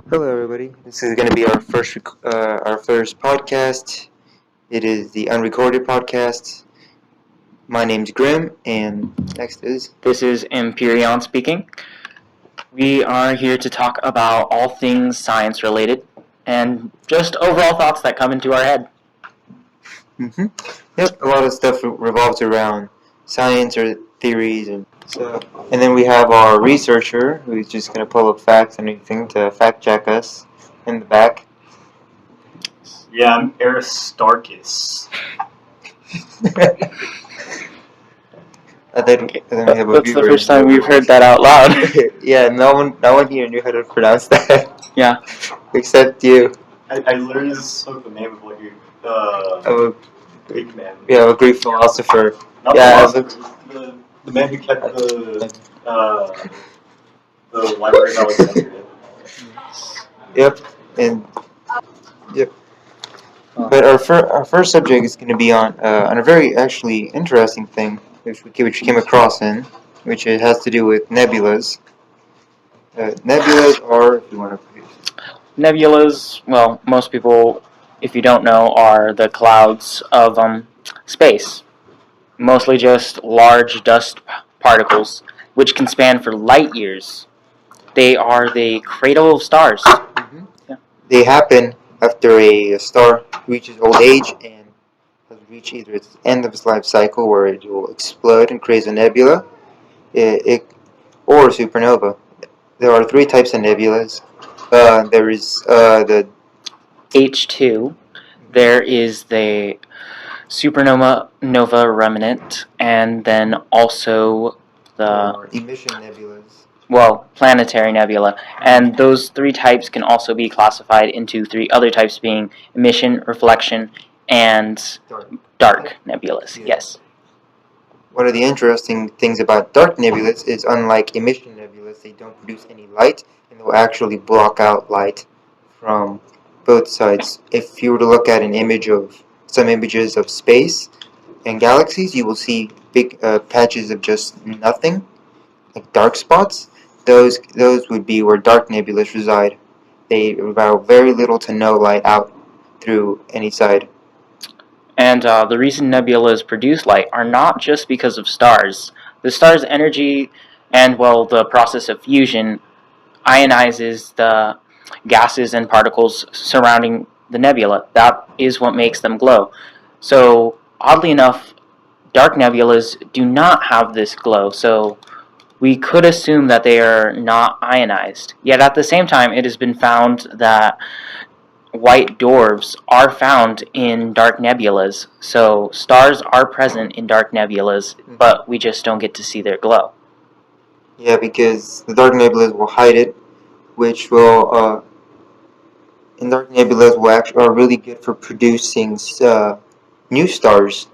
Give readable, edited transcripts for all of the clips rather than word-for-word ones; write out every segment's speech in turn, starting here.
Hello, everybody. This is going to be our first podcast. It is the Unrecorded Podcast. My name's Grim, and next is This is Empyreon speaking. We are here to talk about all things science related and just overall thoughts that come into our head. Yep, a lot of stuff revolves around science or theories, and then we have our researcher who's just going to pull up facts and anything to fact check us in the back. Yeah, I'm Aristarchus. And then we have a That's the viewer first in time we've heard that out loud. Yeah, no one here knew how to pronounce that. Yeah. Except you. I literally just spoke the name of what you, Of a Greek man. Yeah, a Greek philosopher. Not Yeah, the philosopher, the man who kept the library of Alexandria. Yep, and yep. But our first subject is going to be on a very actually interesting thing which we came across which it has to do with nebulas. Nebulas are, if you want to. Nebulas, well, most people, if you don't know, are the clouds of space. Mostly just large dust particles, which can span for light years. They are the cradle of stars. Mm-hmm. Yeah. They happen after a star reaches old age and has reached either its end of its life cycle, where it will explode and create a nebula, or a supernova. There are three types of nebulas. There is the H2. There is the supernova remnant, and then also the emission nebulas. Well, planetary nebula. And those three types can also be classified into three other types, being emission, reflection, and dark nebulas. Yeah. Yes. One of the interesting things about dark nebulas is, unlike emission nebulas, they don't produce any light, and they'll actually block out light from both sides. If you were to look at some images of space and galaxies, you will see big patches of just nothing, like dark spots. Those would be where dark nebulas reside. They allow very little to no light out through any side. And the reason nebulas produce light are not just because of stars. The star's energy and, well, the process of fusion ionizes the gases and particles surrounding the nebula. That is what makes them glow. So, oddly enough, dark nebulas do not have this glow, so we could assume that they are not ionized. Yet at the same time, it has been found that white dwarfs are found in dark nebulas, so stars are present in dark nebulas, but we just don't get to see their glow. Yeah, because the dark nebulas will hide it, which will, and dark nebulas are really good for producing new stars,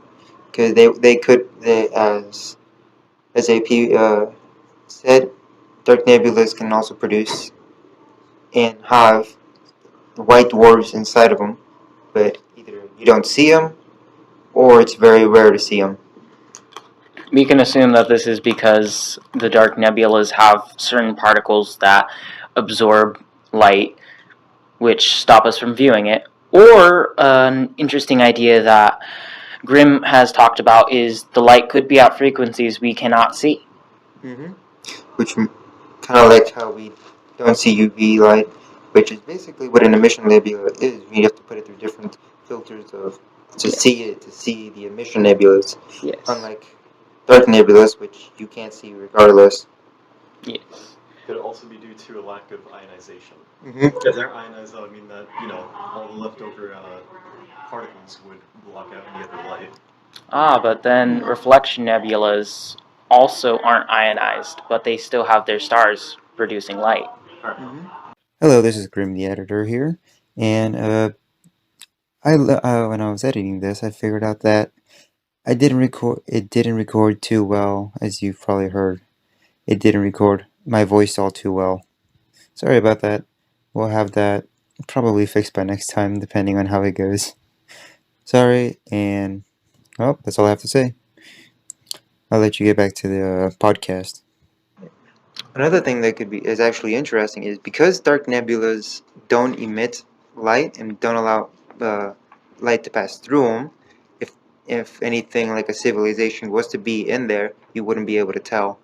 because as AP said, dark nebulas can also produce and have white dwarfs inside of them, but either you don't see them or it's very rare to see them. We can assume that this is because the dark nebulas have certain particles that absorb light, which stop us from viewing it. Or an interesting idea that Grimm has talked about is the light could be at frequencies we cannot see. Mm-hmm. Which kind of like how we don't see UV light, which is basically what an emission nebula is. You have to put it through different filters to see the emission nebulas. Yes. Unlike dark nebulas, which you can't see regardless. Yes. Could also be due to a lack of ionization. Mm-hmm. If they're ionized, that would mean that, all the leftover particles would block out any other light. But then reflection nebulas also aren't ionized, but they still have their stars producing light. Mm-hmm. Hello, this is Grim, the editor here, and when I was editing this, I figured out that it didn't record too well, as you've probably heard. It didn't record my voice all too well. Sorry about that. We'll have that probably fixed by next time, depending on how it goes. Sorry, and that's all I have to say. I'll let you get back to the podcast. Another thing that is actually interesting is because dark nebulas don't emit light and don't allow light to pass through them. If anything like a civilization was to be in there, you wouldn't be able to tell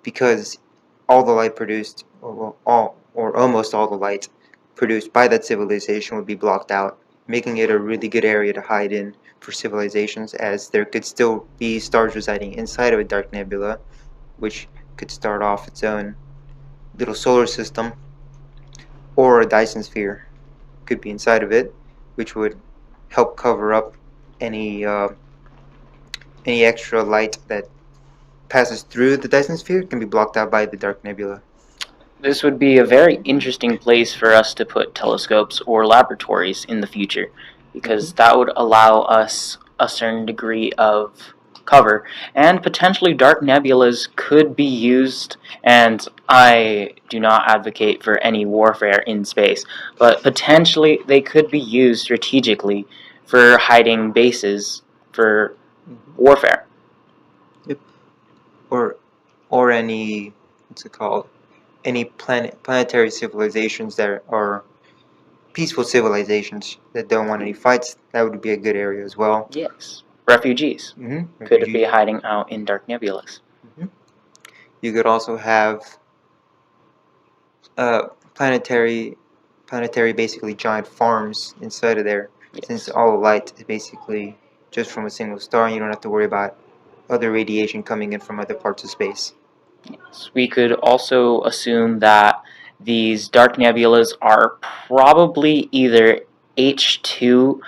because all the light produced, or almost all the light produced by that civilization would be blocked out, making it a really good area to hide in for civilizations, as there could still be stars residing inside of a dark nebula, which could start off its own little solar system, or a Dyson sphere could be inside of it, which would help cover up any extra light that passes through the Dyson sphere can be blocked out by the dark nebula. This would be a very interesting place for us to put telescopes or laboratories in the future, because that would allow us a certain degree of cover, and potentially dark nebulas could be used, and I do not advocate for any warfare in space, but potentially they could be used strategically for hiding bases for warfare. Or any, what's it called? Any planetary civilizations that are peaceful civilizations that don't want any fights, that would be a good area as well. Yes, refugees Mm-hmm. could be hiding out in dark nebulas. Mm-hmm. You could also have planetary basically giant farms inside of there, since all the light is basically just from a single star, and you don't have to worry about other radiation coming in from other parts of space. Yes. We could also assume that these dark nebulas are probably either H2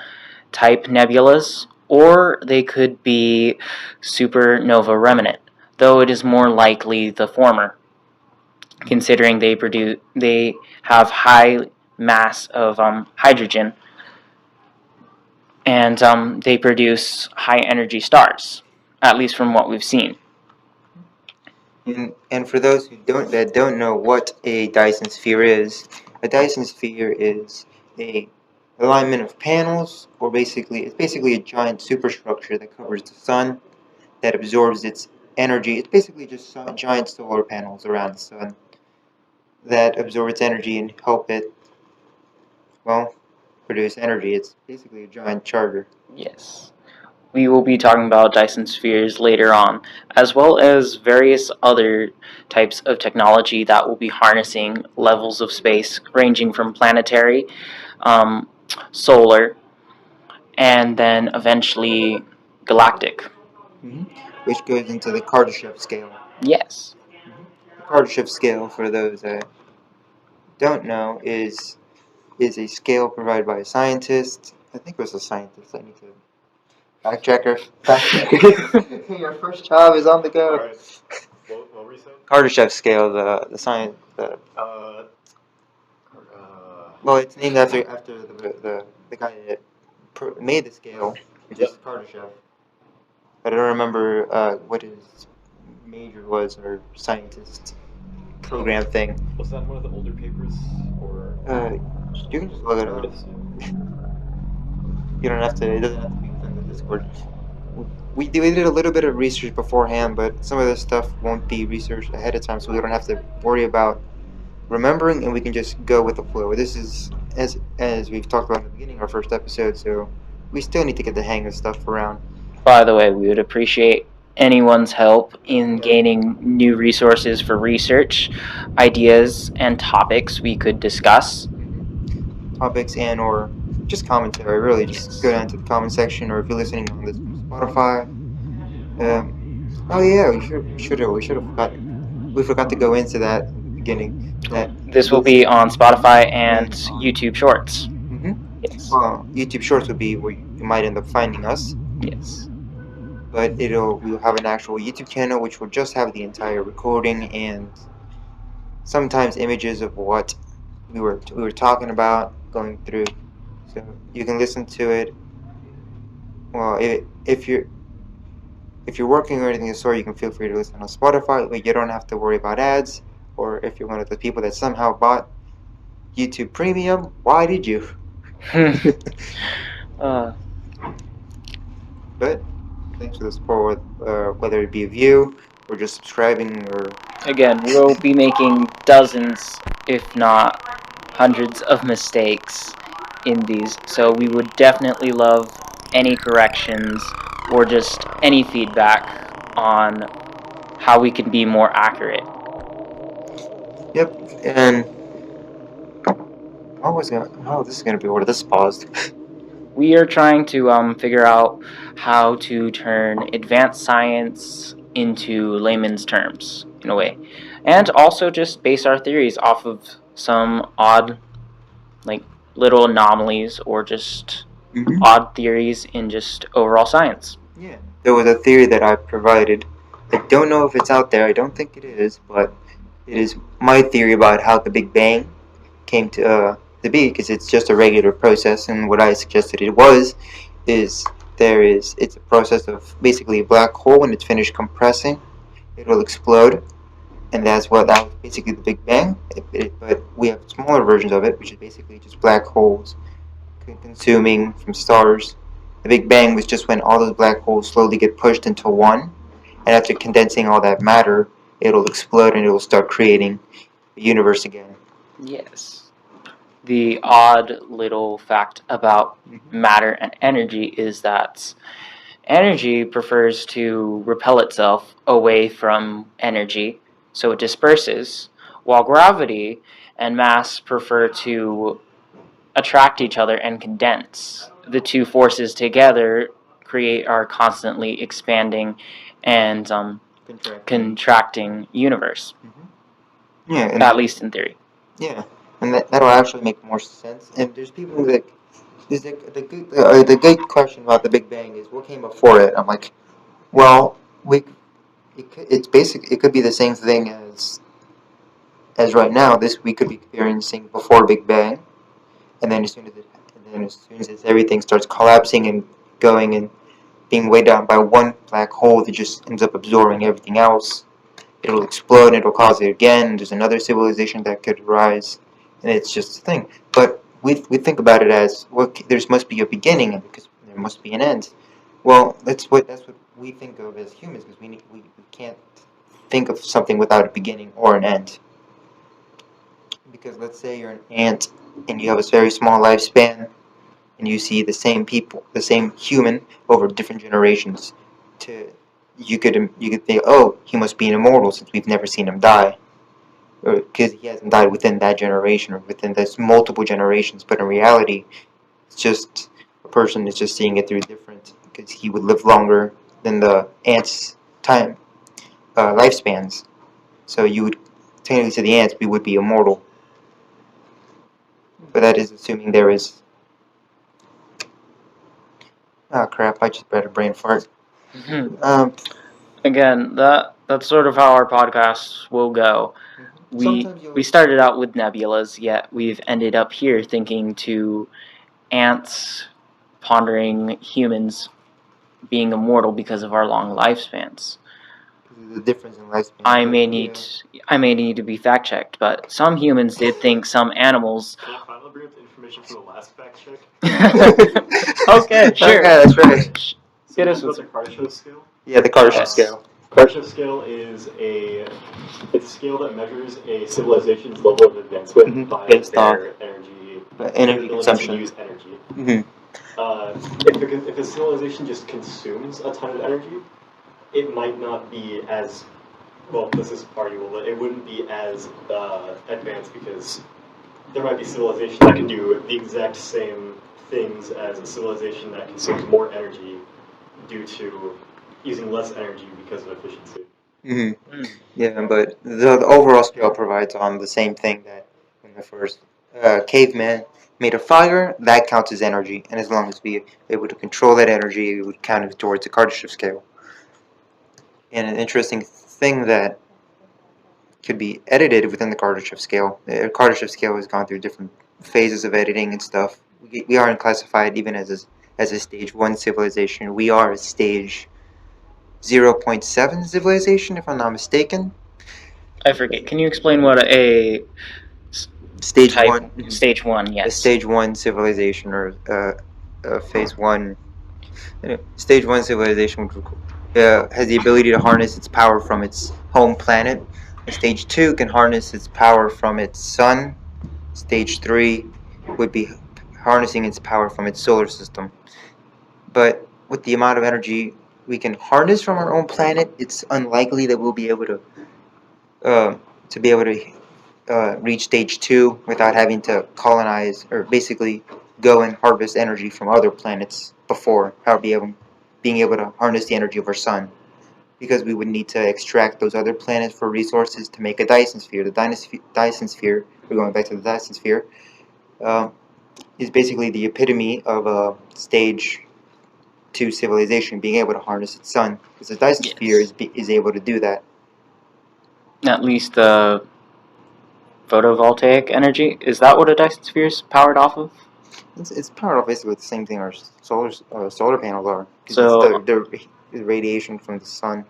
type nebulas, or they could be supernova remnant, though it is more likely the former, considering they have high mass of hydrogen, and they produce high energy stars, at least from what we've seen. And for those who don't know what a Dyson sphere is, a Dyson sphere is a alignment of panels, or it's basically a giant superstructure that covers the sun, that absorbs its energy. It's basically just giant solar panels around the sun that absorb its energy and help it, well, produce energy. It's basically a giant charger. Yes. We will be talking about Dyson spheres later on, as well as various other types of technology that will be harnessing levels of space ranging from planetary, solar, and then eventually galactic. Mm-hmm. Which goes into the Kardashev scale. Yes. The Kardashev scale, for those that don't know, is a scale provided by a scientist. I think it was a scientist. I need to fact checker. Your first job is on the go. Right. What were you saying? Kardashev scale, the science. Well, it's named after the guy that made the scale, which is Kardashev. But I don't remember what his major was, or scientist program thing. Was that one of the older papers, or? You can just look it up. You don't have to. It doesn't have to be within the Discord. We did a little bit of research beforehand, but some of this stuff won't be researched ahead of time, so we don't have to worry about remembering, and we can just go with the flow. This is, as we've talked about in the beginning of our first episode, so we still need to get the hang of stuff around. By the way, we would appreciate anyone's help in gaining new resources for research, ideas, and topics we could discuss. Topics and or just commentary, really. Just go down to the comment section, or if you're listening on this Spotify. Oh yeah, we should have forgotten. We forgot to go into that at the beginning. This will be on Spotify and YouTube Shorts. Mm-hmm. Yes. Well, YouTube Shorts would be where you might end up finding us. Yes. But we'll have an actual YouTube channel, which will just have the entire recording and sometimes images of what we were talking about, going through. So you can listen to it. Well, if you're working or anything of the sort, you can feel free to listen on Spotify. But you don't have to worry about ads. Or if you're one of the people that somehow bought YouTube Premium, why did you? But thanks for the support, whether it be a view or just subscribing or Again, we'll be making dozens, if not hundreds, of mistakes in these, so we would definitely love any corrections or just any feedback on how we can be more accurate. Yep, and this is gonna be ordered. This paused. We are trying to figure out how to turn advanced science into layman's terms, in a way. And also just base our theories off of some odd, like, little anomalies or just odd theories in just overall science. Yeah, there was a theory that I provided. I don't know if it's out there. I don't think it is, but it is my theory about how the Big Bang came to be, because it's just a regular process. And what I suggested it was, is it's a process of basically a black hole. When it's finished compressing, it will explode, and that was basically the Big Bang. But we have smaller versions of it, which is basically just black holes consuming from stars. The Big Bang was just when all those black holes slowly get pushed into one, and after condensing all that matter, it'll explode and it'll start creating the universe again. Yes. The odd little fact about matter and energy is that energy prefers to repel itself away from energy, so it disperses, while gravity and mass prefer to attract each other and condense. The two forces together create our constantly expanding and contracting universe. Yeah, and at least in theory. Yeah, and that'll actually make more sense. And there's people that the good question about the Big Bang is what came before it. I'm like, well, it could be the same thing as right now. This we could be experiencing before Big Bang, and then as soon as everything starts collapsing and going and being weighed down by one black hole that just ends up absorbing everything else, it'll explode and it'll cause it again. And there's another civilization that could rise, and it's just a thing. But we think about it as, well, there must be a beginning because there must be an end. Well, that's what we think of as humans, because we can't think of something without a beginning or an end. Because let's say you're an ant and you have a very small lifespan, and you see the same human over different generations. You could think, oh, he must be an immortal since we've never seen him die, or because he hasn't died within that generation or within this multiple generations. But in reality, it's just a person is just seeing it through different, because he would live longer than the ants' time lifespans. So you would technically, to the ants, we would be immortal. But that is assuming there is. Oh crap! I just had a brain fart. Again, that's sort of how our podcasts will go. We started out with nebulas, yet we've ended up here thinking to ants pondering humans being immortal because of our long lifespans. The difference in lifespan. I may need to be fact checked, but some humans did think some animals. Can I finally bring up the information from the last fact check? Okay, sure. Okay, that's right. Get us with the Kardashev scale. Yeah, the Kardashev scale. Kardashev scale is it's a scale that measures a civilization's level of advancement by their energy consumption. To use energy. Mm-hmm. If a civilization just consumes a ton of energy, it might not be as well. This is arguable, but it wouldn't be as advanced, because there might be civilizations that can do the exact same things as a civilization that consumes more energy due to using less energy because of efficiency. Mm-hmm. Yeah, but the overall scale provides on the same thing that when the first caveman made a fire, that counts as energy, and as long as we are able to control that energy, it would count it towards the Kardashev scale. And an interesting thing that could be edited within the Kardashev scale. The Kardashev scale has gone through different phases of editing and stuff. We aren't classified even as a stage 1 civilization. We are a stage 0.7 civilization, if I'm not mistaken. I forget. Can you explain what a stage type, 1? Stage 1, yes. A stage 1 civilization, or phase 1. Stage 1 civilization has the ability to harness its power from its home planet, Stage 2 can harness its power from its sun. Stage 3 would be harnessing its power from its solar system. But with the amount of energy we can harness from our own planet, it's unlikely that we'll be able to reach stage 2 without having to colonize or basically go and harvest energy from other planets before being able to harness the energy of our sun. Because we would need to extract those other planets for resources to make a Dyson sphere. The Dyson sphere, we're going back to the Dyson sphere, is basically the epitome of a stage 2 civilization being able to harness its sun. Because the Dyson sphere is able to do that. At least the photovoltaic energy, is that what a Dyson sphere is powered off of? It's powered off basically with the same thing our solar panels are. So it's the radiation from the sun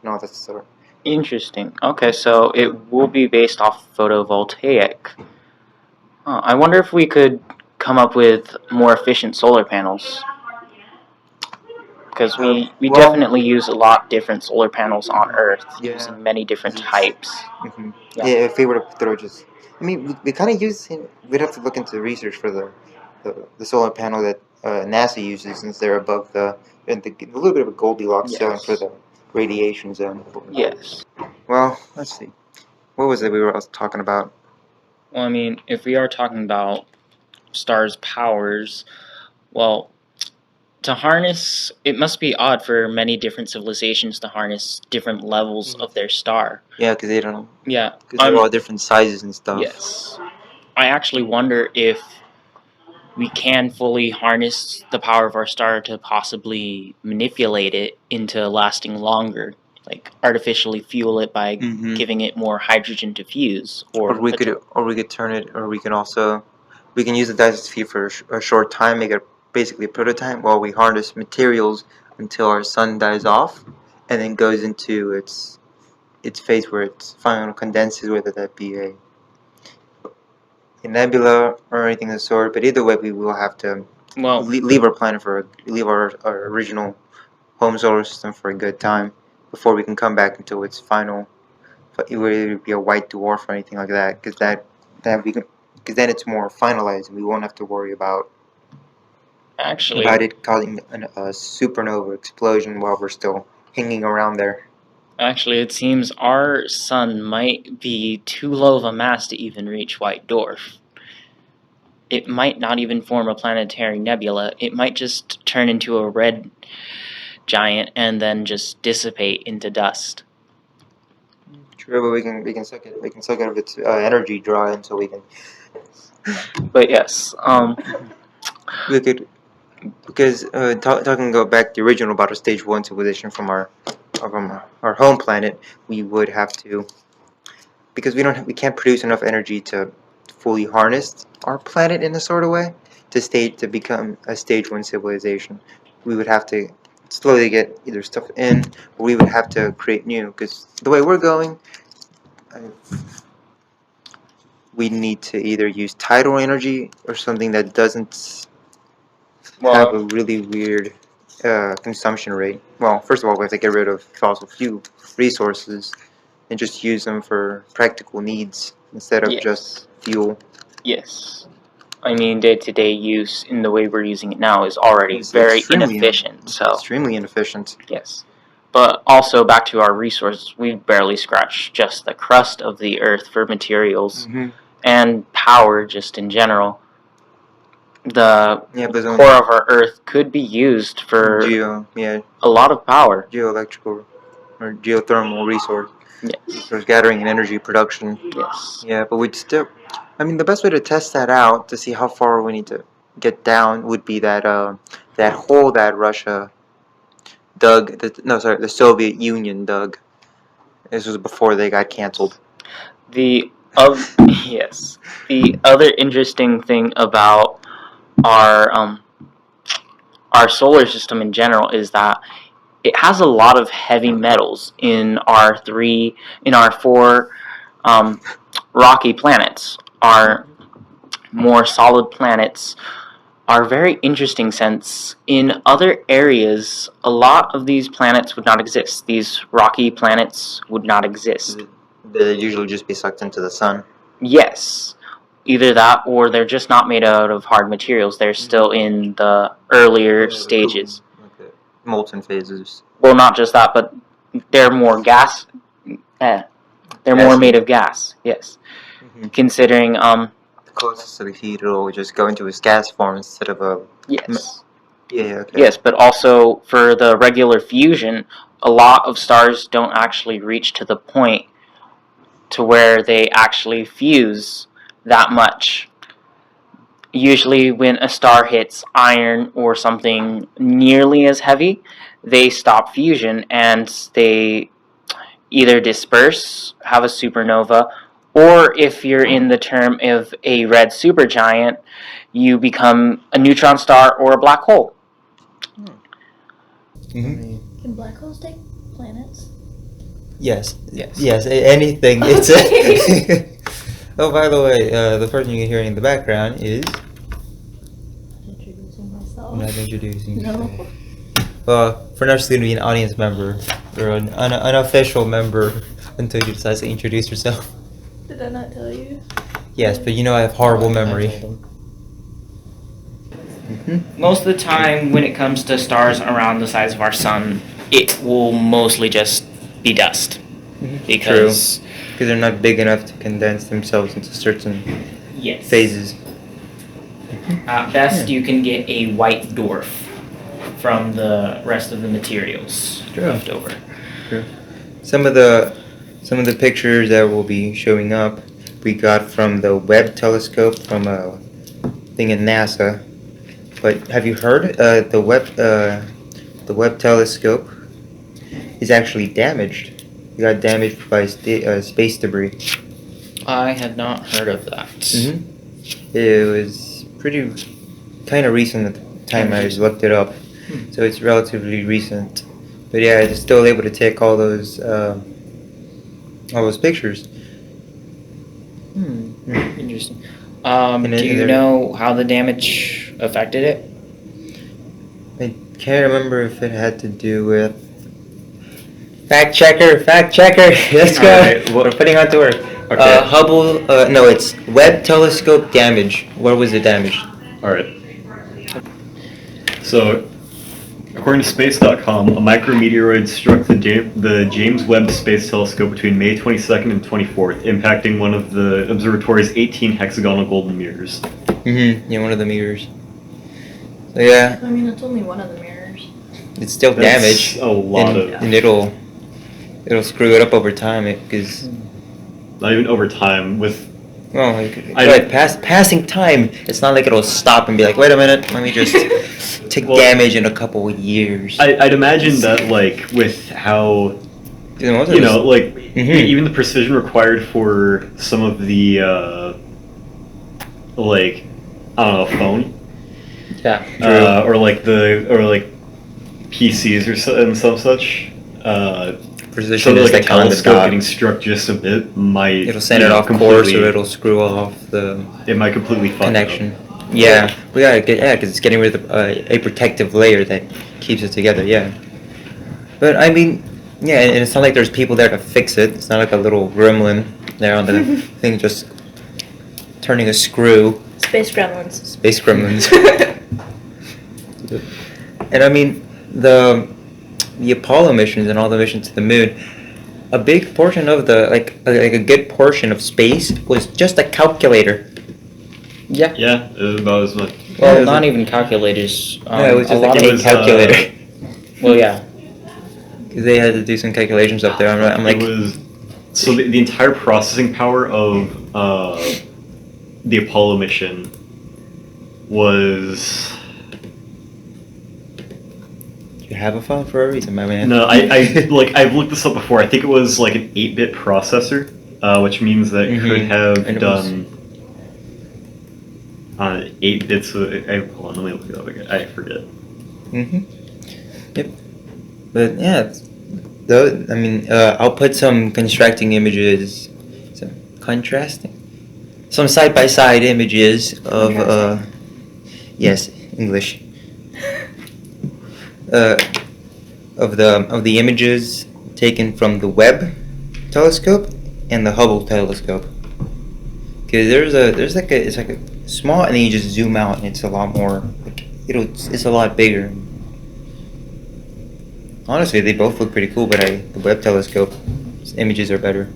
and all that stuff. Interesting. Okay, so it will be based off photovoltaic. I wonder if we could come up with more efficient solar panels. Because we definitely use a lot different solar panels on Earth, using many different types. Mm-hmm. Yeah, if we were to throw just... I mean, we kind of use... We'd have to look into research for the solar panel that NASA uses, since they're above a little bit of a Goldilocks zone for the radiation zone. Yes. Well, let's see. What was it we were talking about? Well, I mean, if we are talking about stars' powers, well, to harness, it must be odd for many different civilizations to harness different levels of their star. Yeah, because they don't... Yeah. Because they're all different sizes and stuff. Yes. I actually wonder if we can fully harness the power of our star to possibly manipulate it into lasting longer. Like artificially fuel it by giving it more hydrogen to fuse, or we could turn it, or we can use the Dyson sphere for a short time, make it basically a prototype while we harness materials until our sun dies off, and then goes into its phase where it finally condenses, whether that be a nebula or anything of the sort. But either way, we will have to leave our planet leave our original home solar system for a good time before we can come back until its final. But it would be a white dwarf or anything like that, because then it's more finalized, and we won't have to worry about it causing a supernova explosion while we're still hanging around there. Actually, it seems our sun might be too low of a mass to even reach white dwarf. It might not even form a planetary nebula. It might just turn into a red giant and then just dissipate into dust. True, but we can suck out of its energy draw until we can. But yes, we could, because talking back to the original about our stage 1 civilization from our home planet, we would have to, because we can't produce enough energy to fully harness our planet in a sort of way to become a stage 1 civilization. We would have to slowly get either stuff in, or we would have to create new, because the way we're going, we need to either use tidal energy or something that doesn't have a really weird consumption rate. Well, first of all, we have to get rid of fossil fuel resources and just use them for practical needs instead of just fuel. Yes. I mean, day-to-day use in the way we're using it now is already very inefficient. Extremely inefficient. Yes. But also, back to our resources, we've barely scratched just the crust of the Earth for materials and power just in general. The core of our Earth could be used for a lot of power. Geoelectrical or geothermal resource. Yes. For gathering and energy production. Yes. Yeah, but we'd still... I mean, the best way to test that out, to see how far we need to get down, would be that hole that Russia dug... the Soviet Union dug. This was before they got canceled. The other interesting thing about our solar system in general is that it has a lot of heavy metals in our four rocky planets. Our more solid planets are very interesting, since in other areas a lot of these planets would not exist. These rocky planets would not exist. They usually just be sucked into the sun. Yes. Either that or they're just not made out of hard materials. They're still in the earlier stages. Like the molten phases. Well, not just that, but they're more gas. They're more Gassy. made of gas. Yes. Mm-hmm. Considering The closest to the heat, it'll just go into its gas form instead of a. yes. Yeah. Okay. Yes, but also for the regular fusion, a lot of stars don't actually reach to the point to where they actually fuse that much. Usually when a star hits iron or something nearly as heavy, they stop fusion and they either disperse, have a supernova, or if you're in the term of a red supergiant, you become a neutron star or a black hole. Mm-hmm. Can black holes take planets? Yes. Yes. Anything. It's Oh, by the way, the person you're hearing in the background is. Introducing myself. I'm not introducing. No. Well, for now, she's going to be an audience member or an unofficial member until you decide to introduce yourself. Did I not tell you? Yes, but you know I have horrible memory. Most of the time, when it comes to stars around the size of our sun, it will mostly just be dust. Because Because they're not big enough to condense themselves into certain yes, phases. at best you can get a white dwarf from the rest of the materials True. left over. Some of the pictures that will be showing up, we got from the Webb telescope from a thing in NASA. But have you heard the Webb telescope is actually damaged? It got damaged by space debris. I had not heard of that. Mm-hmm. It was pretty kind of recent at the time I just looked it up, so it's relatively recent. But yeah, it's still able to take all those pictures. Interesting. And Do then you there- know how the damage affected it? I can't remember if it had to do with. Fact checker. Let's go. Alright, We're putting on to work. Okay. Hubble. No, it's Webb telescope damage. Where was it damaged? Alright. So, according to space.com, a micrometeoroid struck the James Webb Space Telescope between May 22nd and 24th, impacting one of the observatory's 18 hexagonal golden mirrors. Mm-hmm. Yeah, one of the mirrors. So yeah, I mean, it's only one of the mirrors. it's still That's damaged. a lot and, of... and it'll screw it up over time because Not even over time, with... well, like, I right, passing time. It's not like it'll stop and be like, wait a minute, let me just take Well, damage in a couple of years. I'd imagine that, like, with how... Most of You this- know, like, Mhm. even the precision required for some of the, like, I don't know, phone? Yeah. Or like PCs or and some such. Precision So is like a like on the telescope dot. getting struck just a bit might It'll send you it know, off course, completely- or it'll screw off the it might completely fuck connection. Up. Yeah, we gotta get because it's getting rid of a protective layer that keeps it together. Yeah, but I mean, yeah, and it's not like there's people there to fix it. It's not like a little gremlin there on the thing just turning a screw. Space gremlins. Space gremlins. And I mean, the Apollo missions and all the missions to the moon, a big portion of the like a good portion of space was just a calculator. Yeah. Yeah, it was about as much. Well, Yeah, it was not a- even calculators. Yeah, it was a just lot like of a was, calculator. well, yeah. Because they had to do some calculations up there. I'm like, It was so the entire processing power of the Apollo mission was. you have a phone for a reason, my man. No, I've looked this up before. I think it was like an 8-bit processor, which means that it could Mhm. have And it was- done 8 bits. Hold on, let me look it up again. I forget. Mhm. Yep. But yeah, though I mean, I'll put some constructing images, some contrasting, some side by side images of yes, English. Of the images taken from the Webb telescope and the Hubble telescope. Because there's like a, it's like a small, and then you just zoom out, and it's a lot more, like, it's a lot bigger. Honestly, they both look pretty cool, but the Webb telescope images are better.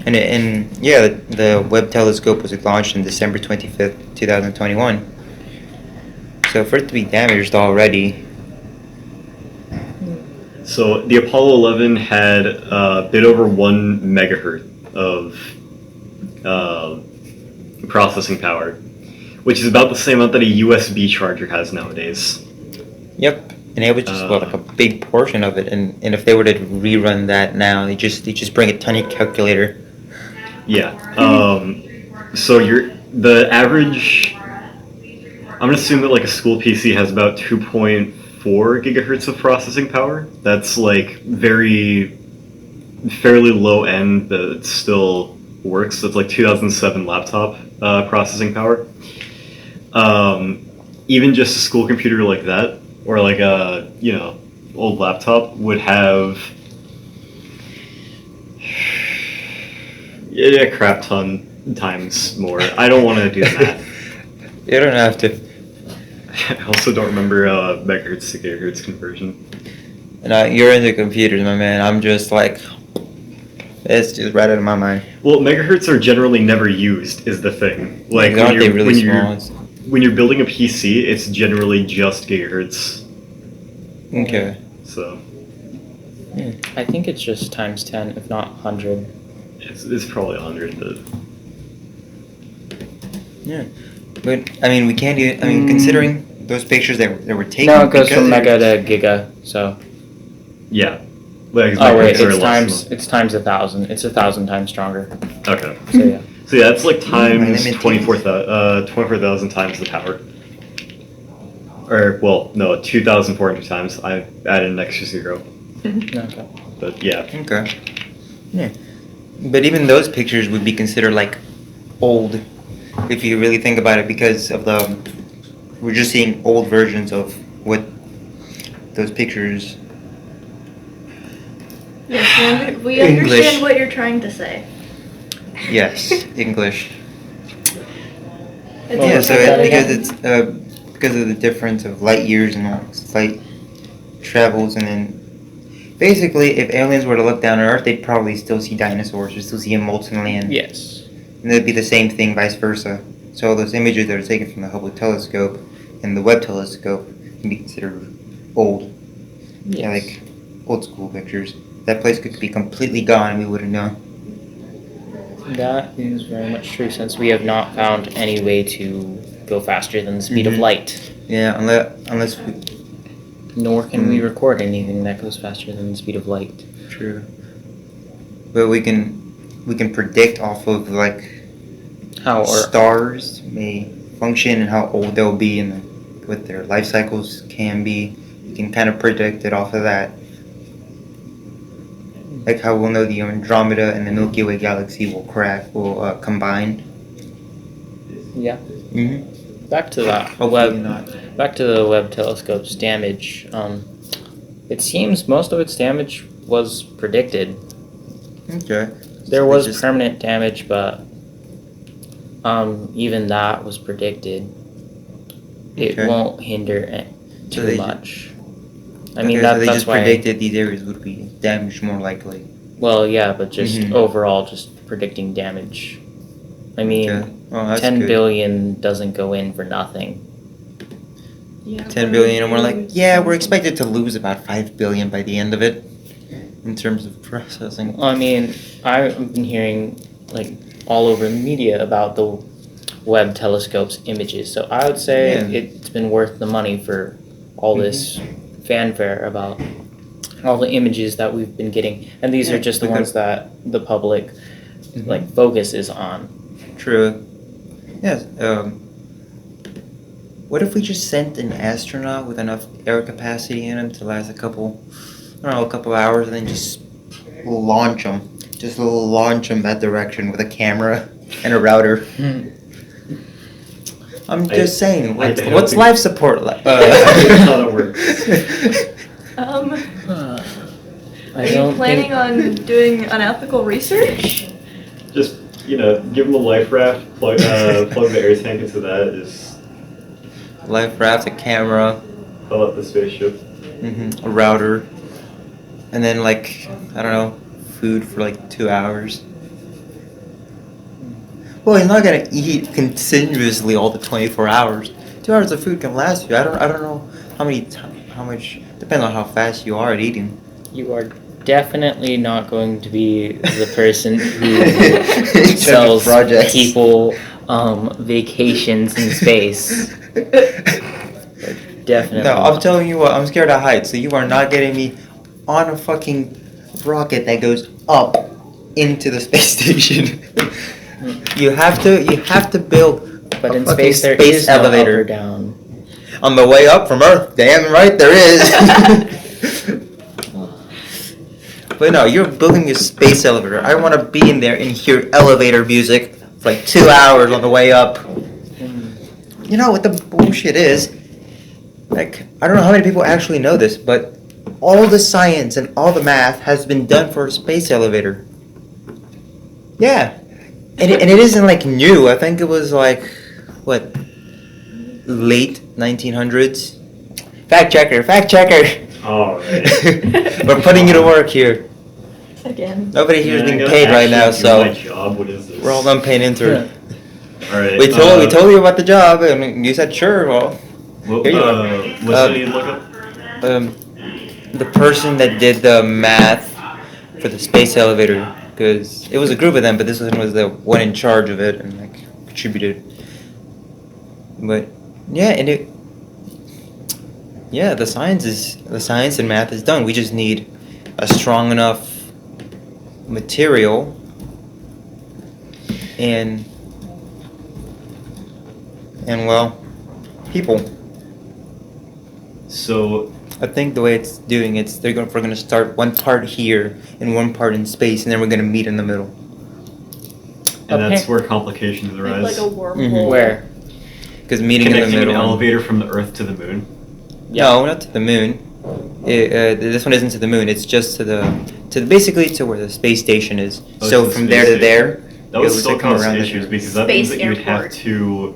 And yeah, the Webb telescope was launched on December 25th, 2021. So for it to be damaged already. So the Apollo 11 had a bit over 1 megahertz of processing power, which is about the same amount that a USB charger has nowadays. Yep. And it was just like a big portion of it, and if they were to rerun that now, they just bring a tiny calculator. Yeah. So the average. I'm gonna assume that like a school PC has about 2.4 gigahertz of processing power. That's like fairly low end, but it still works. It's like 2007 laptop processing power. Even just a school computer like that, or like a old laptop, would have a crap ton times more. I don't want to do that. You don't have to. I also don't remember megahertz to gigahertz conversion. And you're into computers, my man. I'm just like, it's just right out of my mind. Well, megahertz are generally never used, is the thing. Like Aren't they really small? When you're building a PC, it's generally just gigahertz. Okay. So. Yeah. I think it's just times 10, if not 100. It's probably 100, but. Yeah. But, I mean, we can't even, considering those pictures that were taken. No, it goes from because mega to giga, so. Yeah. Like, Oh wait, megahertz are it's less times 1,000. It's 1,000 times stronger. Okay. So yeah. So yeah, it's like times limit 24,000 times the power. Or, well, no, 2,400 times. I added an extra 0. Okay. But yeah. Okay. Yeah. But even those pictures would be considered like old, if you really think about it, because of we're just seeing old versions of what those pictures. Yes, we English. understand what you're trying to say. Yes, English. It's Yeah, so okay. because of the difference of light years and all, light travels, and then basically, if aliens were to look down on Earth, they'd probably still see dinosaurs or still see a molten land. Yes. And it'd be the same thing, vice versa. So all those images that are taken from the Hubble telescope and the Webb telescope can be considered old. Yes. Yeah, like old school pictures. That place could be completely gone and we wouldn't know. That is very much true, since we have not found any way to go faster than the speed of light. Yeah, unless we... Nor can we record anything that goes faster than the speed of light. True. But we can predict off of like How stars may function and how old they'll be and what their life cycles can be. You can kind of predict it off of that. Like how we'll know the Andromeda and the Milky Way galaxy will combine. Yeah. Mm-hmm. Back to that Hopefully not. Back to the Webb telescope's damage. It seems most of its damage was predicted. Okay. There was Just- permanent damage, but even that was predicted. It Okay. won't hinder it So too they- much. I Okay, mean, so they that's just why. predicted these areas would be damaged more likely. Well, yeah, but just Mhm. overall, just predicting damage. I mean, Okay. Well, that's 10 good. billion doesn't go in for nothing. Yeah, 10 billion, and we're like, yeah, we're expected to lose about 5 billion by the end of it in terms of processing. I mean, I've been hearing like all over the media about the Webb telescope's images, so I would say Yeah. it's been worth the money for all this fanfare about all the images that we've been getting, and these Yeah, are just the because- ones that the public like focuses on. True. Yes. What if we just sent an astronaut with enough air capacity in him to last a couple hours, and then just launch him? Just launch him that direction with a camera and a router. I'm just saying. I don't What's think- life support like? That's how that works. Are you planning on doing unethical research? Just, give them a life raft, plug the air tank into that, just Life raft, a camera, fill up the spaceship. a router, and then I don't know, food for 2 hours. Well, you're not gonna eat continuously all the 24 hours. 2 hours of food can last you. I don't know how much. Depends on how fast you are at eating. You are definitely not going to be the person who sells projects. people vacations in space. Definitely. No, I'm telling you what. I'm scared of heights, so you are not getting me on a fucking rocket that goes up into the space station. You have to build But a in fucking space there space is no elevator. up or down. On the way up from Earth, damn right there is. But no, you're building a space elevator. I want to be in there and hear elevator music for 2 hours on the way up. You know what the bullshit is? I don't know how many people actually know this, but all the science and all the math has been done for a space elevator. Yeah. And it isn't new. I think it was what? Late 1900s. Fact checker. Alright. We're putting you to work here. Again. Nobody here is I being gotta paid right now, actually do so my job. What is this? we're all unpaid interns. Alright. We told you about the job, and you said sure. Well, What, here you are. what's I need to look up? The person that did the math for the space elevator, because it was a group of them, but this one was the one in charge of it and contributed. But yeah, the science and math is done. We just need a strong enough material and well, people. So I think the way it's doing we're gonna start one part here and one part in space, and then we're gonna meet in the middle. and that's Okay. where complications arise. Like a wormhole. Where? Because meeting in the Connecting an middle. elevator from the Earth to the moon. No, not to the moon. This one isn't to the moon. It's just basically to where the space station is. Oh, so to the from space there to station. there. That would it still come cause around issues the- because that Space means that you would have airport. to.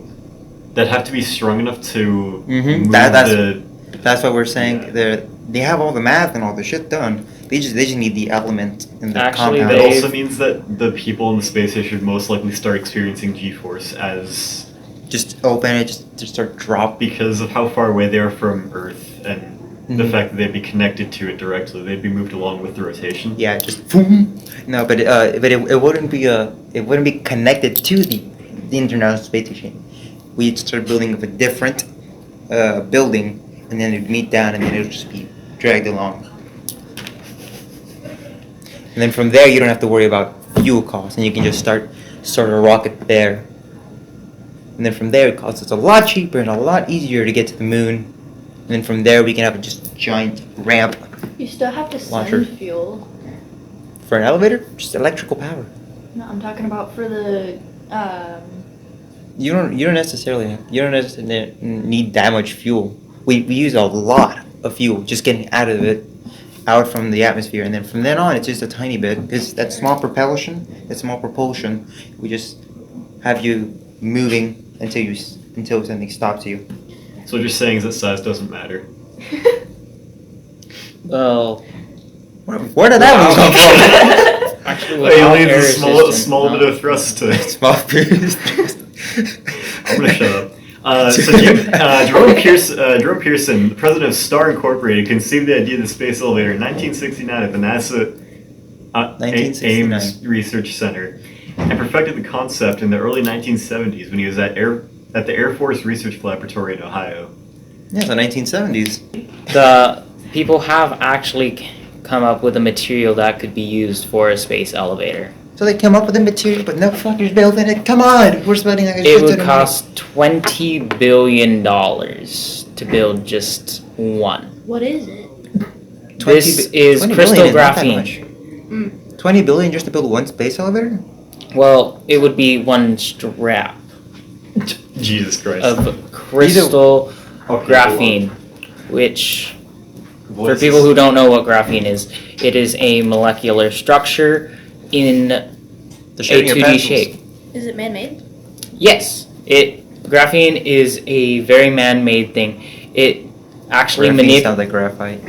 That'd have to be strong enough to Mhm, move that's- the. That's what we're saying. Yeah. They have all the math and all the shit done. They just need the element in the Actually, compound. That They've- also means that the people in the space station should most likely start experiencing G-force as Just open it, just start drop. because of how far away they are from Earth and the Mhm. fact that they'd be connected to it directly. They'd be moved along with the rotation. Yeah, just boom. No, but it wouldn't be connected to the International Space Station. We'd start building up a different building, and then it'd meet down, and then it would just be dragged along. And then from there, you don't have to worry about fuel costs, and you can just start a rocket there. And then from there, it costs us a lot cheaper and a lot easier to get to the moon. And then from there, we can have just a giant ramp You still have to send Launcher. fuel. for an elevator, just electrical power. No, I'm talking about for the You don't necessarily need that much fuel. We use a lot of fuel just getting out from the atmosphere, and then from then on it's just a tiny bit because that small propulsion. We just have you moving until something stops you. So what you're saying is that size doesn't matter. Well, Where did that one come from? actually, Well, you without leave air a small resistance, bit of thrust to it. Small. I'm gonna shut up. Jerome Pearson, the president of Star Incorporated, conceived the idea of the space elevator in 1969 at the NASA 1969. Ames Research Center, and perfected the concept in the early 1970s when he was at the Air Force Research Laboratory in Ohio. Yeah, the 1970s. the people have actually come up with a material that could be used for a space elevator. So they come up with the material, but no fuckers building it. Come on, we're spending like a It shit would ton of money. cost $20 billion to build just one. what is it? 20 This bi- is 20 crystal billion is not that graphene. much. Mm. 20 billion just to build one space elevator? Well, it would be one strap Jesus Christ. of crystal Okay, graphene, which, What for is people this? who don't know what graphene is, It is a molecular structure in The a shading of 2D pencils. shape. Is it man-made? Yes, graphene is a very man-made thing. It actually Graphene sounds like graphite.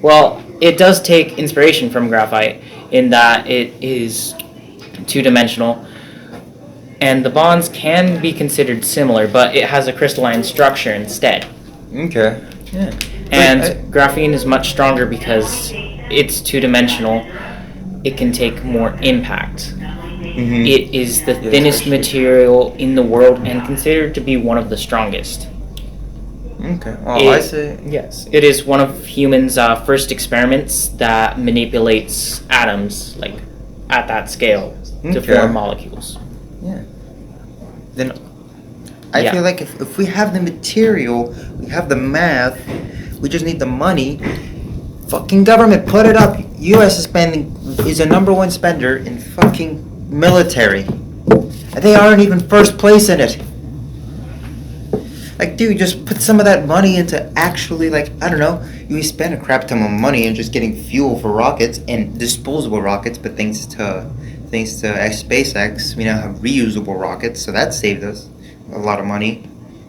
Well, it does take inspiration from graphite in that it is two-dimensional, and the bonds can be considered similar, but it has a crystalline structure instead. Okay. Yeah. And graphene is much stronger because it's two-dimensional. It can take more impact. Mm-hmm. It is the Yes, thinnest actually. material in the world and considered to be one of the strongest. Okay. Well, I say. Yes, it is one of humans' first experiments that manipulates atoms, like at that scale, to Okay. form molecules. Yeah. Then I Yeah. feel like if we have the material, we have the math, we just need the money. Fucking government, put it up. U.S. is a number one spender in fucking military, and they aren't even first place in it. Like, dude, just put some of that money into actually, like, I don't know, you spend a crap ton of money in just getting fuel for rockets and disposable rockets, but thanks to SpaceX, we now have reusable rockets, so that saved us a lot of money.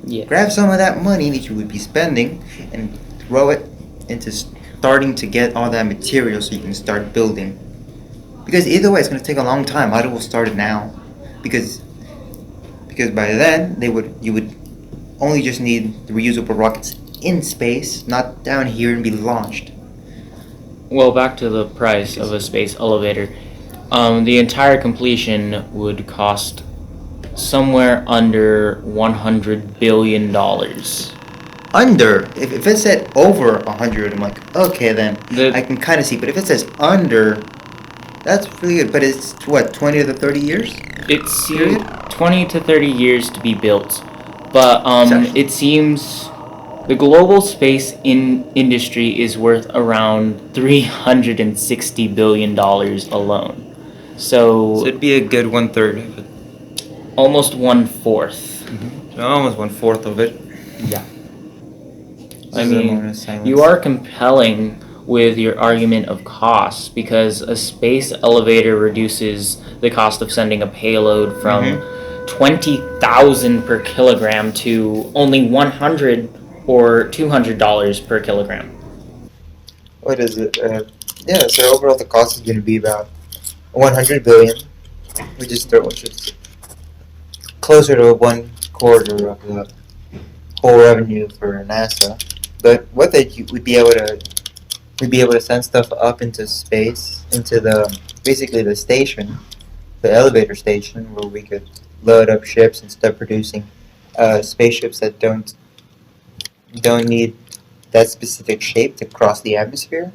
Yeah. Grab some of that money that you would be spending and throw it into starting to get all that material so you can start building. Because either way, it's going to take a long time. Might as well start it now, because by then you would only just need the reusable rockets in space, not down here and be launched. Well, back to the price of a space elevator. The entire completion would cost somewhere under $100 billion. Under, if it said over 100, I'm like, okay, then I can kind of see. But if it says under, that's really good. But it's what, 20 to 30 years? It's Period? 20 to 30 years to be built, but Exactly. it seems the global space industry is worth around $360 billion alone. So it'd be a good 1/3 of it. Almost 1/4. So almost 1/4 of it. Yeah. This I is a mean, moment of silence. you are compelling with your argument of cost because a space elevator reduces the cost of sending a payload from 20,000 per kilogram to only 100 or $200 per kilogram. What is it? Yeah, so overall the cost is going to be about 100 billion, which is closer to 1/4 of the whole revenue for NASA. But with it, we'd be able to send stuff up into space, into basically the station, the elevator station, where we could load up ships and start producing spaceships that don't need that specific shape to cross the atmosphere.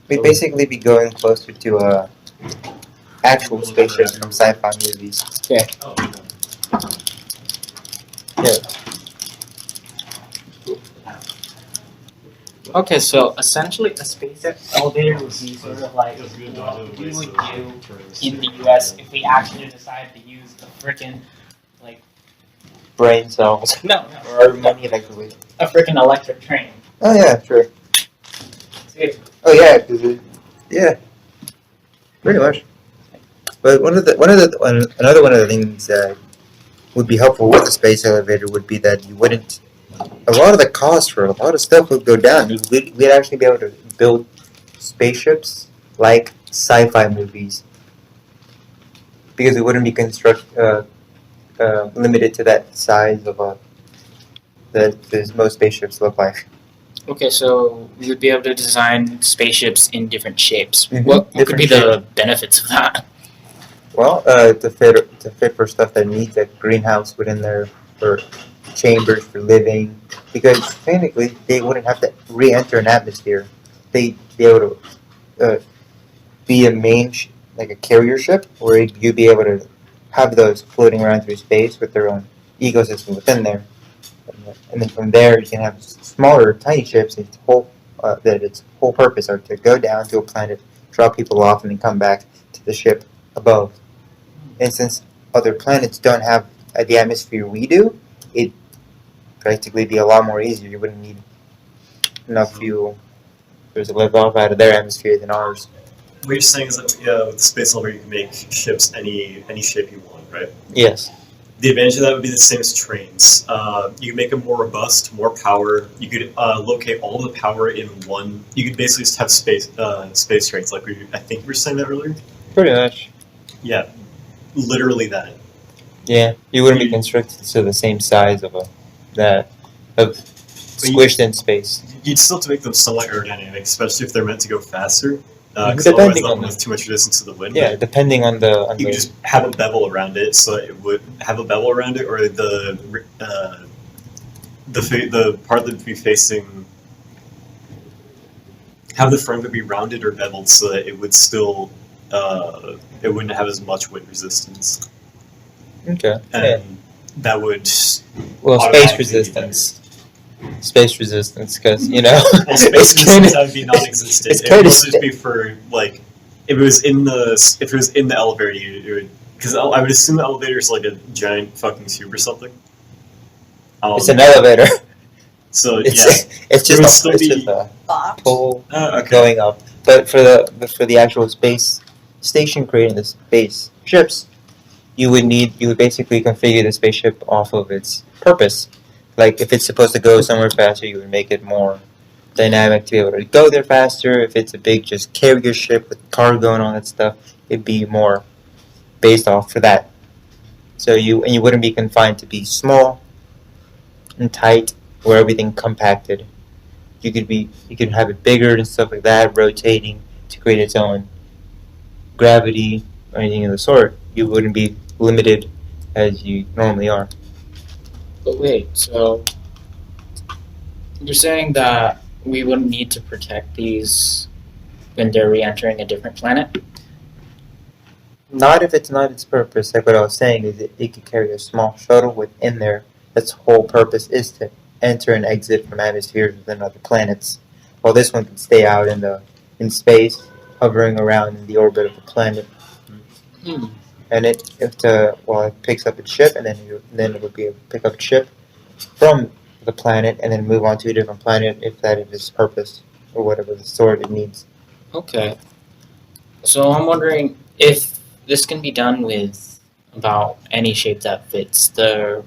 We'd basically be going closer to actual spaceships from sci-fi movies. Yeah. Yeah. Okay, so essentially a space elevator would be sort of like what we would do in the US if we actually decided to use the frickin' Brain cells. no, Or money effectively. a frickin' electric train. Oh yeah, sure. See, Oh yeah, yeah, pretty much. But another one of the things that would be helpful with the space elevator would be that you wouldn't. A lot of the cost for a lot of stuff would go down. We'd actually be able to build spaceships like sci-fi movies because it wouldn't be limited to that size of that most spaceships look like. okay, so we would be able to design spaceships in different shapes. Mhm, What could different be the benefits of that? Well, to fit for stuff that needs a greenhouse within there for chambers for living, because technically they wouldn't have to re-enter an atmosphere. They'd be able to be a like a carrier ship, where you'd be able to have those floating around through space with their own ecosystem within there, and then from there you can have smaller, tiny ships. That its whole purpose are to go down to a planet, drop people off, and then come back to the ship above. And since other planets don't have the atmosphere we do, it'd practically be a lot more easier. You wouldn't need enough fuel further live off out of their atmosphere than ours. What you're saying is that with the space elevator, you can make ships any shape you want, right? Yes. The advantage of that would be the same as trains. You can make them more robust, more power. You could locate all the power in one. You could basically just have space trains, like I think you were saying that earlier. Pretty much. Yeah, literally that. Yeah, you wouldn't be constricted to the same size of squished in space. You'd still have to make them somewhat aerodynamic, especially if they're meant to go faster. Because Depending otherwise they'll on with too much resistance to the wind. Yeah, depending on the. You could just have a bevel around it, so it would have a bevel around it, or the part that would be facing. Have the front of it be rounded or beveled so that it would still. It wouldn't have as much wind resistance. Okay. And that would. Well, space resistance. Space resistance, because well, space resistance that would be non-existent. It would just be for like, if it was in the elevator, it would, because I would assume the elevator is like a giant fucking tube or something. It's an elevator. So it's just a pole going up. But for the actual space station creating the space ships, you would basically configure the spaceship off of its purpose. Like, if it's supposed to go somewhere faster, you would make it more dynamic to be able to go there faster. If it's a big just carrier ship with cargo and all that stuff, it'd be more based off for that. So you wouldn't be confined to be small and tight, where everything compacted. You could have it bigger and stuff like that, rotating to create its own gravity or anything of the sort. You wouldn't be limited as you normally are. But wait, so you're saying that we wouldn't need to protect these when they're re-entering a different planet? Not if it's not its purpose. Like what I was saying is it could carry a small shuttle within there. Its whole purpose is to enter and exit from atmospheres within other planets. While this one can stay out in space, hovering around in the orbit of the planet. And it picks up its ship, and then it would be able to pick up its ship from the planet, and then move on to a different planet if that is its purpose or whatever the sort it needs. Okay. So I'm wondering if this can be done with about any shape that fits the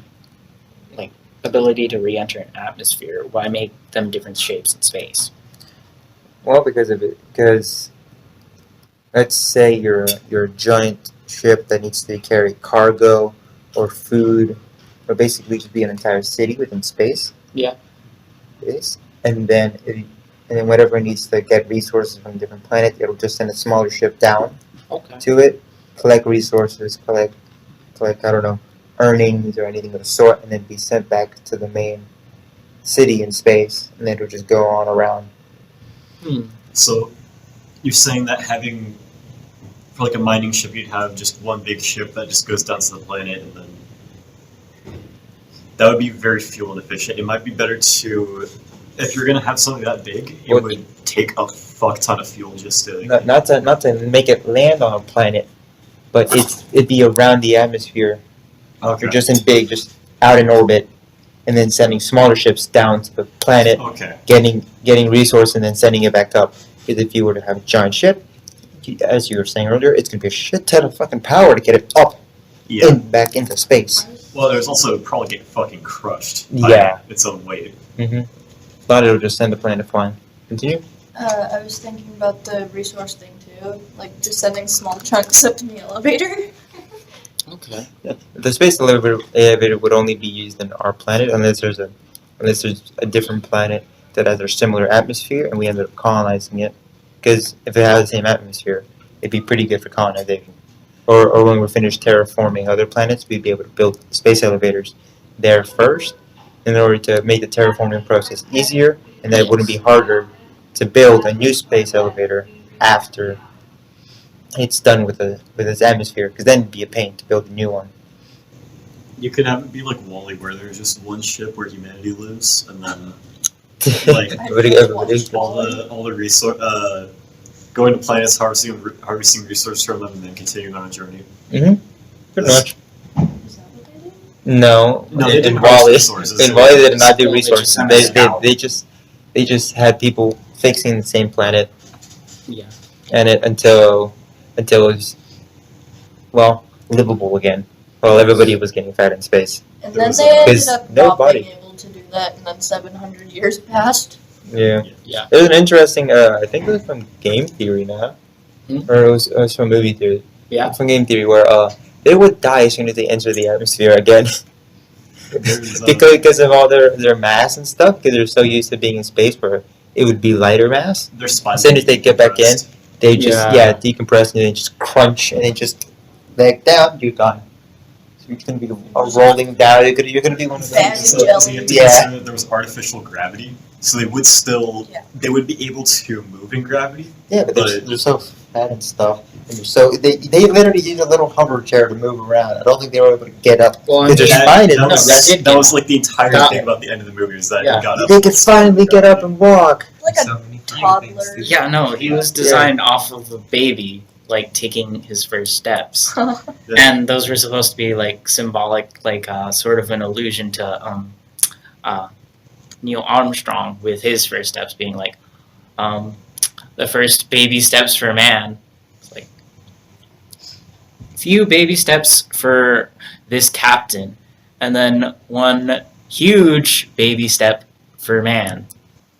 ability to re-enter an atmosphere. Why make them different shapes in space? Well, because of it. Because let's say you're a giant ship that needs to carry cargo or food, or basically just be an entire city within space. Yeah. And then whatever needs to get resources from different planets, it'll just send a smaller ship down to it, collect resources, collect earnings or anything of the sort, and then be sent back to the main city in space, and then it'll just go on around. So you're saying that having, for like a mining ship, you'd have just one big ship that just goes down to the planet, and then that would be very fuel inefficient. It might be better to, if you're gonna have something that big, it would take a fuck ton of fuel just to. Not to make it land on a planet, but it'd be around the atmosphere. Okay. Or just out in orbit, and then sending smaller ships down to the planet, getting resource, and then sending it back up. Because if you were to have a giant ship, as you were saying earlier, it's gonna be a shit ton of fucking power to get it up and back into space. Well, there's also probably get fucking crushed by its own weight. But it'll just send the planet flying. Continue. I was thinking about the resource thing too, like just sending small chunks up in the elevator. Okay. Yeah. The space elevator would only be used in our planet unless there's a different planet that has a similar atmosphere and we end up colonizing it. Because if it has the same atmosphere, it'd be pretty good for colonization. Or when we're finished terraforming other planets, we'd be able to build space elevators there first in order to make the terraforming process easier, and that it wouldn't be harder to build a new space elevator after it's done with its atmosphere, because then it'd be a pain to build a new one. You could have it be like WALL-E, where there's just one ship where humanity lives, and then like all the resource, going to planets, harvesting resources from them, and then continuing on a journey. Pretty much. Is that what they do? No, they didn't WALL-E. resources. In WALL-E, they did not do resources. They just had people fixing the same planet. Yeah. And until it was livable again. While everybody was getting fat in space. And There then was they a- ended Because up nobody- not being able to do that, and then 700 years passed. Yeah. Yeah. There's an interesting. I think it was from Game Theory now, or it was from Movie Theory. Yeah. From Game Theory, where they would die as soon as they enter the atmosphere again. There's, because of all their mass and stuff, because they're so used to being in space where it would be lighter mass. their spines As soon as they get back in, compressed. they just Yeah. decompress and then just crunch and then just back down. You're gone. So you're gonna be rolling down. You're gonna be one of Fat those. So, jelly. so you have to Yeah. consider that there was artificial gravity, so they would still Yeah. they would be able to move in gravity. Yeah, but But- they're so fat and stuff. And they literally use a little hover chair to move around. I don't think they were able to get up. Well, Because their That- spine is that, not was, that- that was like the entire that- thing about the end of the movie is that Yeah. he got up. They could finally get up and walk. Like a So many tiny toddler. things. Yeah, no, he was designed off of a baby, like taking his first steps, and those were supposed to be like symbolic, like sort of an allusion to Neil Armstrong with his first steps being like the first baby steps for man. It's like few baby steps for this captain, and then one huge baby step for man.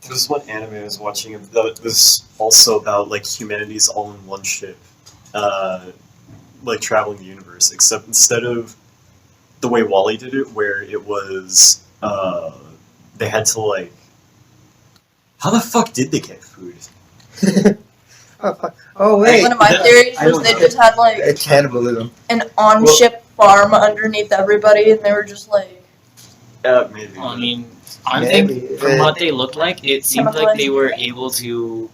There was one anime I was watching that was also about like humanity's all in one ship, like traveling the universe. Except instead of the way Wally did it, where it was they had to like, how the fuck did they get food? Oh wait, One of my theories I was don't they know. just had like it's cannibalism. an on-ship farm underneath everybody, and they were just like, Maybe. I mean, I Maybe. think from what they looked like, it seemed Chemical like they were engineering. able to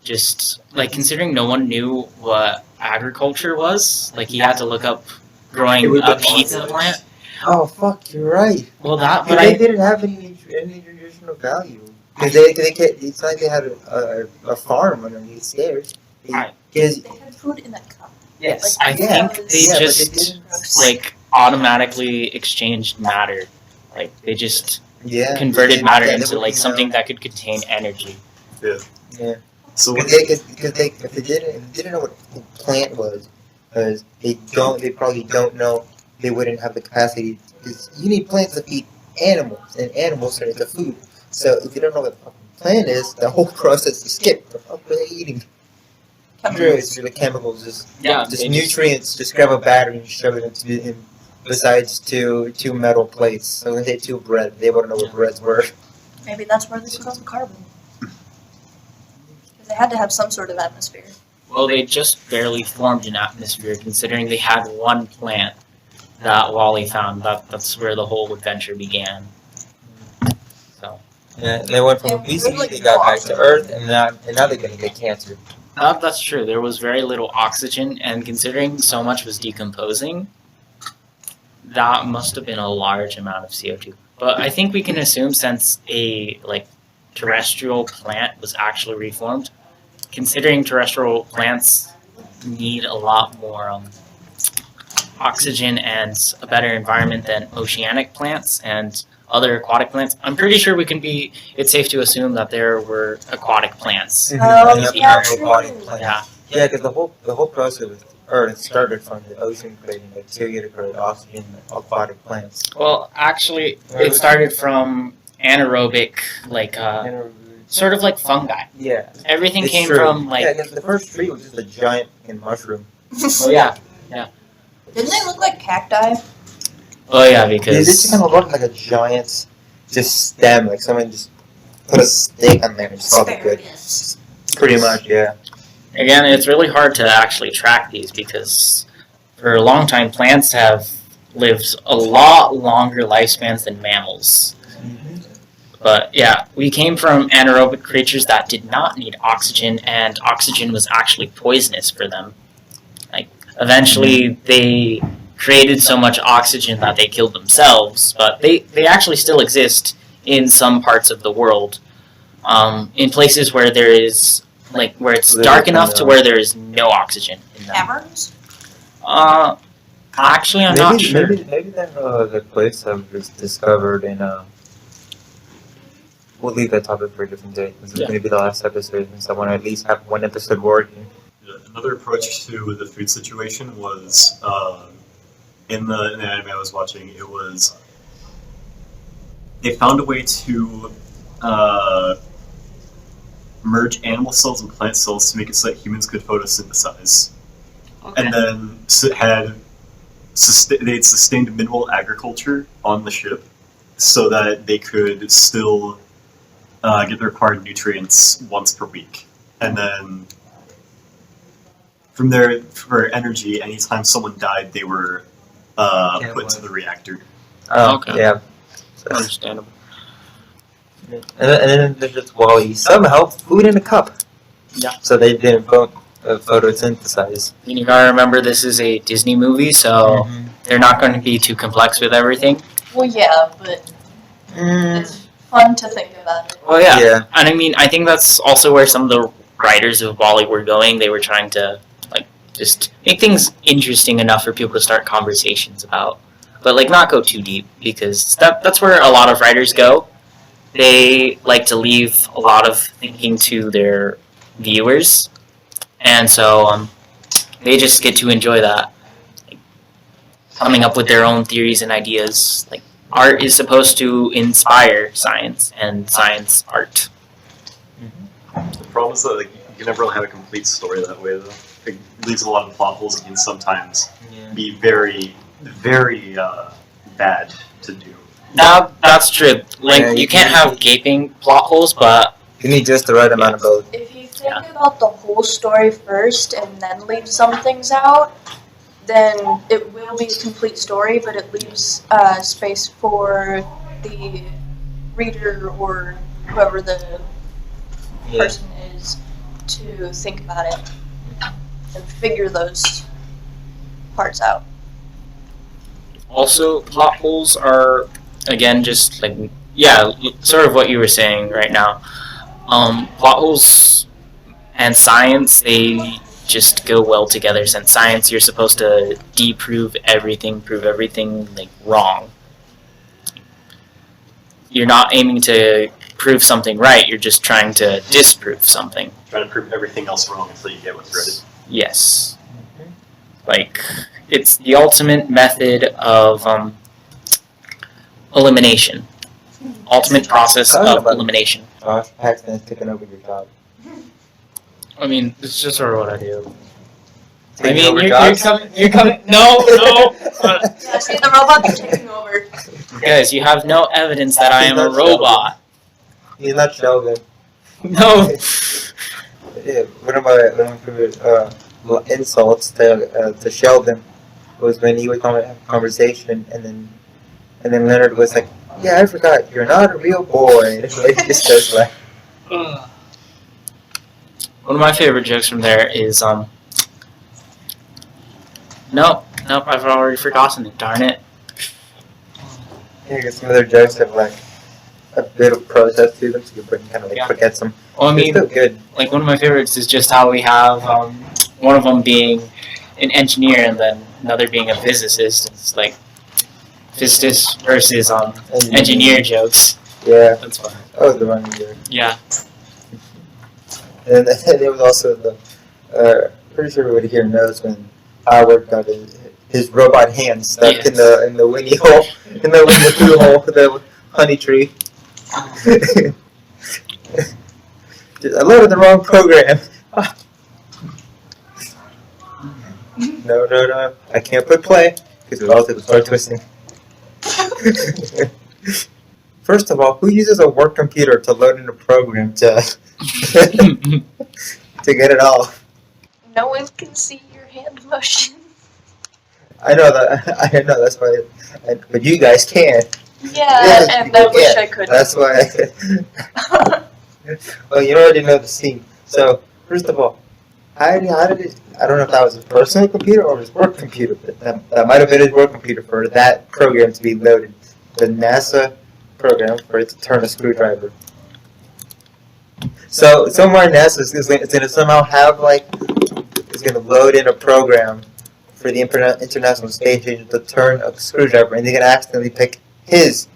just like considering no one knew what agriculture was. Like he had to look up It growing would've a been pizza awesome. plant. Oh fuck, you're right. Well, that but They I didn't have any nutritional value because they can't. It's like they had a farm underneath stairs. Right. Because they had food in that cup. yes, Like, I yeah, think they yeah, but they just didn't- like automatically exchanged matter. Like they just yeah, converted matter yeah, into they like would, something that could contain energy. So Because if they didn't know what the plant was, because they probably don't know, they wouldn't have the capacity. Because you need plants to feed animals, and animals turn into food. So if you don't know what the fucking plant is, the whole process is skipped. The fuck were they eating? Drugs, the chemicals, just Yeah, just they nutrients. Just grab a battery and shove it into him. Besides two metal plates, so when they two bread, they wouldn't know what breads were. Maybe that's where they took all the carbon. Because they had to have some sort of atmosphere. Well, they just barely formed an atmosphere, considering they had one plant that Wally found. That's where the whole adventure began. So Yeah, and they went from Yeah, obesity, really they got back to awesome. Earth, and now they're gonna get cancer. that's true. There was very little oxygen, and considering so much was decomposing, that must have been a large amount of CO2. But I think we can assume since a terrestrial plant was actually reformed, considering terrestrial plants need a lot more oxygen and a better environment than oceanic plants and other aquatic plants. I'm pretty sure it's safe to assume that there were aquatic plants. Oh, And yeah, aquatic true. plants. Yeah. Yeah, because the whole process with Earth started from the ocean creating bacteria to create oxygen in aquatic plants. Well, actually, it started from anaerobic, sort of like fungi. Yeah, Everything it's came true. from yeah, because the first tree was just a giant fucking mushroom. Oh yeah, Didn't they look like cacti? oh yeah, They just because kind of looked like a giant, just stem, like someone just put a stake on there and just called it good. Asparagus. Pretty much, yeah. again, it's really hard to actually track these because for a long time, plants have lived a lot longer lifespans than mammals. But yeah, we came from anaerobic creatures that did not need oxygen, and oxygen was actually poisonous for them. Like, eventually, they created so much oxygen that they killed themselves, but they actually still exist in some parts of the world. In places where there is, where it's dark enough to where there is no oxygen in them. Caverns? Actually, I'm not sure. Maybe that the place that was discovered in we'll leave that topic for a different day. This is Yeah. going to be the last episode, and so I want to at least have one episode working. Another approach to the food situation was in the anime I was watching. It was they found a way to merge animal cells and plant cells to make it so that humans could photosynthesize, and then they had sustained mineral agriculture on the ship, so that they could still get the required nutrients once per week, and then. From there, for energy, anytime someone died, they were put into the reactor. Oh, Okay. yeah. Understandable. And then there's just Wally. Somehow, food in a cup. Yeah. So they didn't photosynthesize. And you gotta remember, this is a Disney movie, so they're not going to be too complex with everything. Well, yeah, but it's fun to think about it. Well, yeah. Yeah. And I mean, I think that's also where some of the writers of Wall-E were going. They were trying to, like, just make things interesting enough for people to start conversations about. But, like, not go too deep, because that's where a lot of writers go. They like to leave a lot of thinking to their viewers. And so they just get to enjoy that. Like, coming up with their own theories and ideas. Like, art is supposed to inspire science, and science art. The problem is that like, you can never really have a complete story that way, though. It leaves a lot of plot holes and can sometimes be very, very bad to do. That's true. Like, Yeah, you can't have gaping plot holes, but You need just the right amount of both. If you think about the whole story first and then leave some things out, then it will be a complete story, but it leaves space for the reader or whoever the person is to think about it and figure those parts out. also plot holes are, again, just like, sort of what you were saying right now. Plot holes and science, they just go well together. Since science, you're supposed to prove everything like wrong. You're not aiming to prove something right, you're just trying to disprove something. Trying to prove everything else wrong until you get what's right. Yes. Like, it's the ultimate method of elimination. Ultimate process of elimination. Josh Paxton is taking over your job. I mean, it's just sort of what I do. Taking I over mean, jobs? you're coming. No. Yeah, see, the robot's taking over. Guys, you have no evidence that I am a He's not robot. He's not Sheldon. No. Yeah, one of my favorite insults to Sheldon was when he would have a conversation, and then Leonard was like, "Yeah, I forgot, you're not a real boy." Like, just goes like, One of my favorite jokes from there is Nope, I've already forgotten it. Darn it. yeah, because some of their jokes have like a bit of process to them, so your brain kind of like forgets them. Well, I They're mean, still good. like, one of my favorites is just how we have one of them being an engineer and then another being a physicist. It's like physicist versus engineer jokes. Yeah, That's fun. that was the running joke. Yeah. And then there was also the pretty sure everybody here knows when Howard got his robot hand stuck Yes. in the winnie hole, in the winnie hole for the honey tree. I loaded the wrong program. No, I can't put play because it all will start twisting. First of all, who uses a work computer to load in a program to to get it off? No one can see your hand motion. I know that's why. But you guys can. Yeah, and I wish I could. That's why. Well, you already know the scene. So first of all, how did it? I don't know if that was his personal computer or his work computer, but that might have been his work computer for that program to be loaded. The NASA program for it to turn a screwdriver. So somewhere NASA is going to somehow have is going to load in a program for the International Space Station to turn a screwdriver, and they're going to accidentally pick his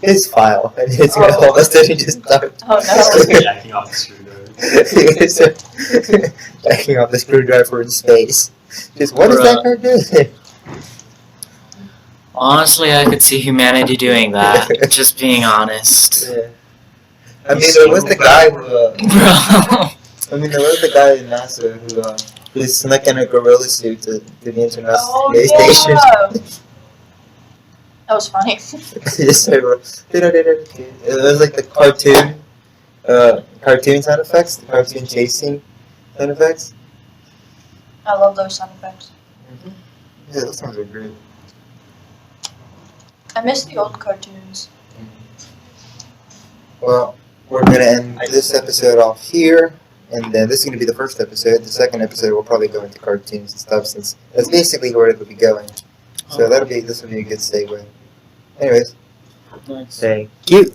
his file, and it's gonna all of a sudden just start. Oh Jacking off the screwdriver. Jacking off the screwdriver in space. Just what is Bruh. that card doing? Honestly, I could see humanity doing that. Just being honest. Yeah. I mean, there was the guy who. Bro. There was the guy in NASA who snuck in a gorilla suit to the International Oh, Space Station. yeah. That was funny. Yes, they were. It was like the cartoon sound effects, the cartoon chasing sound effects. I love those sound effects. Yeah, those sounds are great. I miss the old cartoons. Well, we're gonna end this episode off here, and then this is gonna be the first episode. The second episode we'll probably go into cartoons and stuff, since that's basically where it'll be going. So this will be a good segue. Anyways, Nice. thank you.